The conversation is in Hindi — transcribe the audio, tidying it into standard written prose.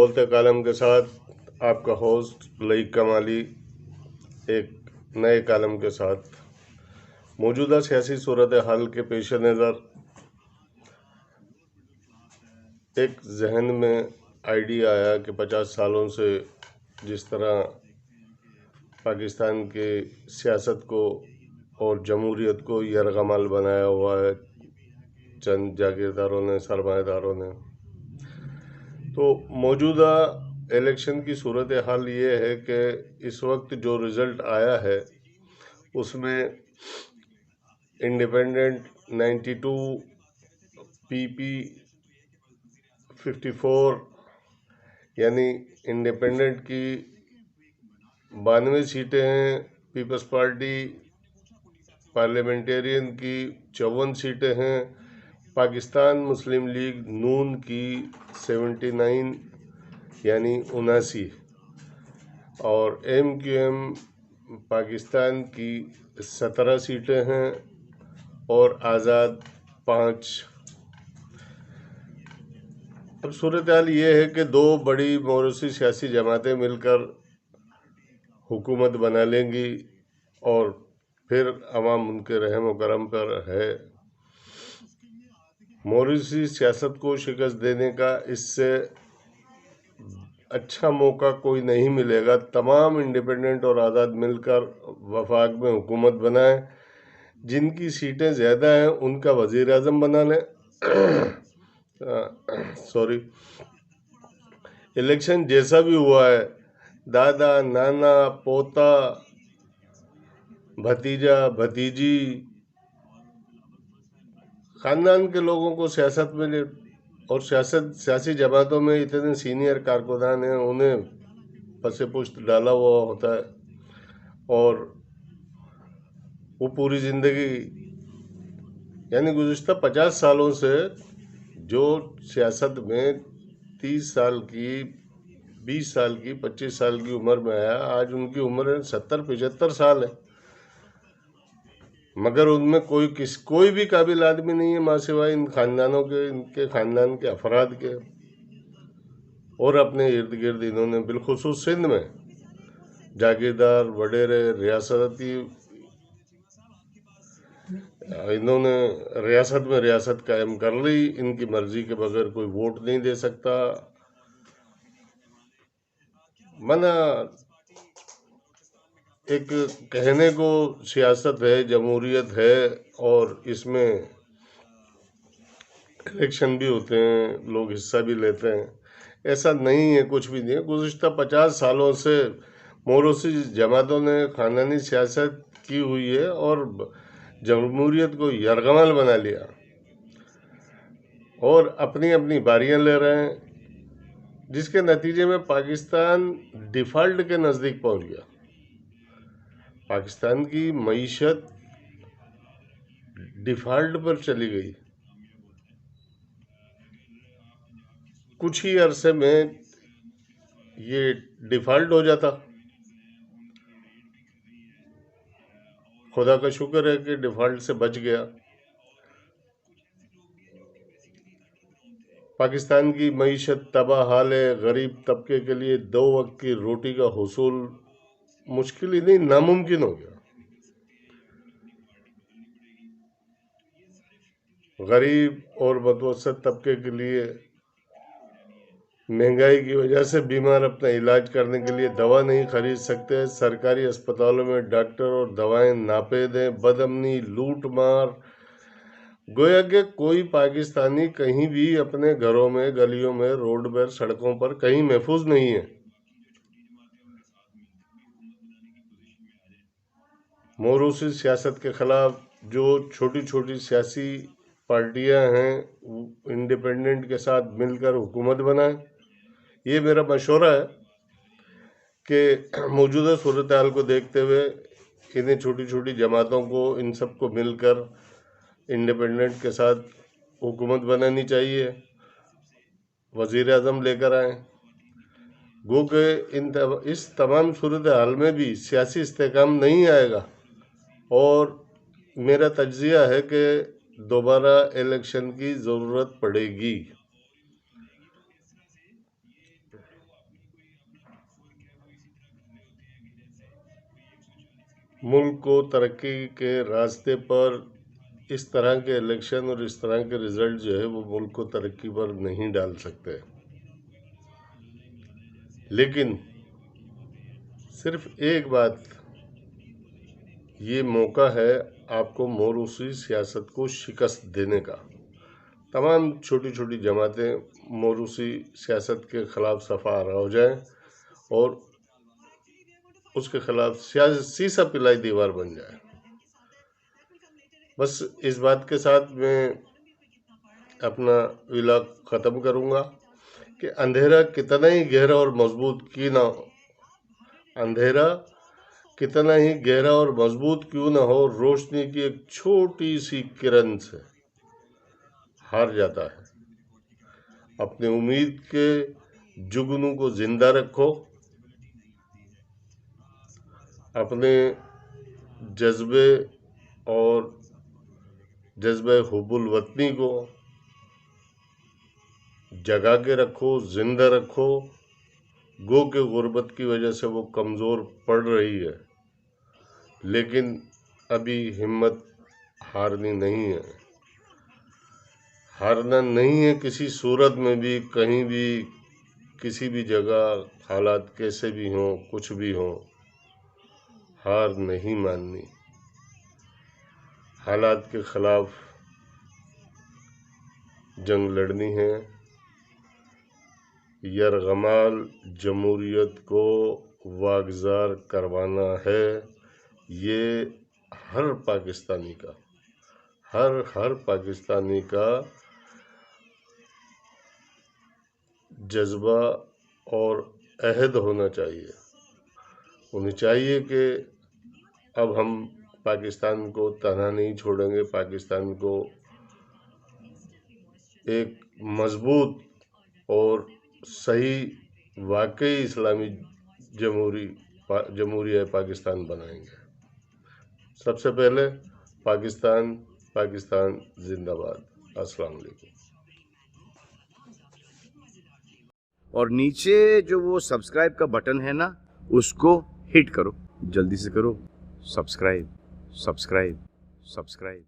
बोलते कालम के साथ आपका होस्ट लईक कमाली एक नए कालम के साथ। मौजूदा सियासी सूरत हाल के पेश नज़र एक जहन में आइडिया आया कि 50 सालों से जिस तरह पाकिस्तान के सियासत को और जमहूरियत को यरगमाल बनाया हुआ है चंद जागीरदारों ने, सरमाएदारों ने, तो मौजूदा इलेक्शन की सूरत हाल ये है कि इस वक्त जो रिज़ल्ट आया है उसमें इंडिपेंडेंट 92, पीपी 54 यानी इंडिपेंडेंट की 92 सीटें हैं, पीपल्स पार्टी पार्लियामेंटेरियन की 54 सीटें हैं, पाकिस्तान मुस्लिम लीग नून की 79 यानी 79 और MQM पाकिस्तान की 17 सीटें हैं और आज़ाद 5। अब सूरत हाल ये है कि दो बड़ी मौरूसी सियासी जमातें मिलकर हुकूमत बना लेंगी और फिर अवाम उनके रहम व करम पर है। मौरूसी सियासत को शिकस्त देने का इससे अच्छा मौका कोई नहीं मिलेगा। तमाम इंडिपेंडेंट और आज़ाद मिलकर वफाक में हुकूमत बनाएं, जिनकी सीटें ज़्यादा हैं उनका वज़ीर आज़म बना लें। सॉरी, इलेक्शन जैसा भी हुआ है, दादा नाना पोता भतीजा भतीजी ख़ानदान के लोगों को सियासत में और सियासी जमातों में इतने सीनियर कारकुनान हैं, उन्हें पसे पुश्त डाला हुआ होता है और वो पूरी ज़िंदगी यानी गुज़िश्ता 50 सालों से जो सियासत में 30 साल की, 20 साल की, 25 साल की उम्र में आया, आज उनकी उम्र 70-75 साल है, मगर उनमें कोई भी काबिल आदमी नहीं है माँ सिवाय इन खानदानों के, इनके खानदान के अफराद के। और अपने इर्द गिर्द इन्होंने बिलखुसूस सिंध में जागीरदार वडेरे रियासती, इन्होंने रियासत में रियासत कायम कर ली। इनकी मर्जी के बगैर कोई वोट नहीं दे सकता। मना एक कहने को सियासत है, जमहूरियत है और इसमें इलेक्शन भी होते हैं, लोग हिस्सा भी लेते हैं, ऐसा नहीं है, कुछ भी नहीं है। गुज़िश्ता 50 सालों से मौरूसी जमातों ने ख़ानदानी सियासत की हुई है और जमहूरियत को यरगमाल बना लिया और अपनी अपनी बारियां ले रहे हैं, जिसके नतीजे में पाकिस्तान डिफ़ॉल्ट के नज़दीक पहुंच गया। पाकिस्तान की मईशत डिफ़ॉल्ट पर चली गई। कुछ ही अरसे में ये डिफ़ॉल्ट हो जाता। खुदा का शुक्र है कि डिफ़ॉल्ट से बच गया। पाकिस्तान की मईशत तबाह हाल है। गरीब तबके के लिए 2 वक्त की रोटी का हुसूल मुश्किल ही नहीं, नामुमकिन हो गया। गरीब और मतवसत तबके के लिए महंगाई की वजह से बीमार अपना इलाज करने के लिए दवा नहीं खरीद सकते। सरकारी अस्पतालों में डॉक्टर और दवाएं नापेद हैं। बदअमनी, लूट मार, गोया कि कोई पाकिस्तानी कहीं भी अपने घरों में, गलियों में, रोड पर, सड़कों पर कहीं महफूज नहीं है। मौरूसी सियासत के खिलाफ जो छोटी छोटी सियासी पार्टियां हैं, इंडिपेंडेंट के साथ मिलकर हुकूमत बनाएं। ये मेरा मशवरा है कि मौजूदा सूरत हाल को देखते हुए इन्हें छोटी छोटी जमातों को, इन सब को मिलकर इंडिपेंडेंट के साथ हुकूमत बनानी चाहिए, वज़ीर आज़म लेकर आए। गो के इस तमाम सूरत हाल में भी सियासी इस्तेकाम नहीं आएगा और मेरा तज्जिया है कि दोबारा इलेक्शन की ज़रूरत पड़ेगी। मुल्क को तरक्की के रास्ते पर इस तरह के इलेक्शन और इस तरह के रिजल्ट जो है वो मुल्क को तरक्की पर नहीं डाल सकते। लेकिन सिर्फ एक बात, ये मौका है आपको मोरूसी सियासत को शिकस्त देने का। तमाम छोटी छोटी जमातें मोरूसी सियासत के ख़िलाफ़ सफ़ा आरा हो जाएं और उसके ख़िलाफ़ सियासी सा पिलाई दीवार बन जाए। बस इस बात के साथ मैं अपना व्लॉग ख़त्म करूँगा कि अंधेरा कितना ही गहरा और मजबूत क्यों ना हो, अंधेरा कितना ही गहरा और मजबूत क्यों ना हो, रोशनी की एक छोटी सी किरण से हार जाता है। अपनी उम्मीद के जुगनू को जिंदा रखो, अपने जज्बे और जज्बे हुब्बुल वतनी को जगा के रखो, जिंदा रखो। गो के गुर्बत की वजह से वो कमज़ोर पड़ रही है, लेकिन अभी हिम्मत हारनी नहीं है। हारना नहीं है किसी सूरत में भी, कहीं भी, किसी भी जगह, हालात कैसे भी हों, कुछ भी हों, हार नहीं माननी। हालात के ख़िलाफ़ जंग लड़नी है। यरगमाल जमहूरियत को वागज़ार करवाना है। ये हर पाकिस्तानी का, हर पाकिस्तानी का जज्बा और अहद होना चाहिए। उन्हें चाहिए कि अब हम पाकिस्तान को तनहा नहीं छोड़ेंगे, पाकिस्तान को एक मजबूत और सही वाकई इस्लामी जमहूरिया पाकिस्तान बनाएंगे। सबसे पहले पाकिस्तान, पाकिस्तान जिंदाबाद। अस्सलाम वालेकुम। और नीचे जो वो सब्सक्राइब का बटन है ना, उसको हिट करो, जल्दी से करो। Subscribe, subscribe, subscribe.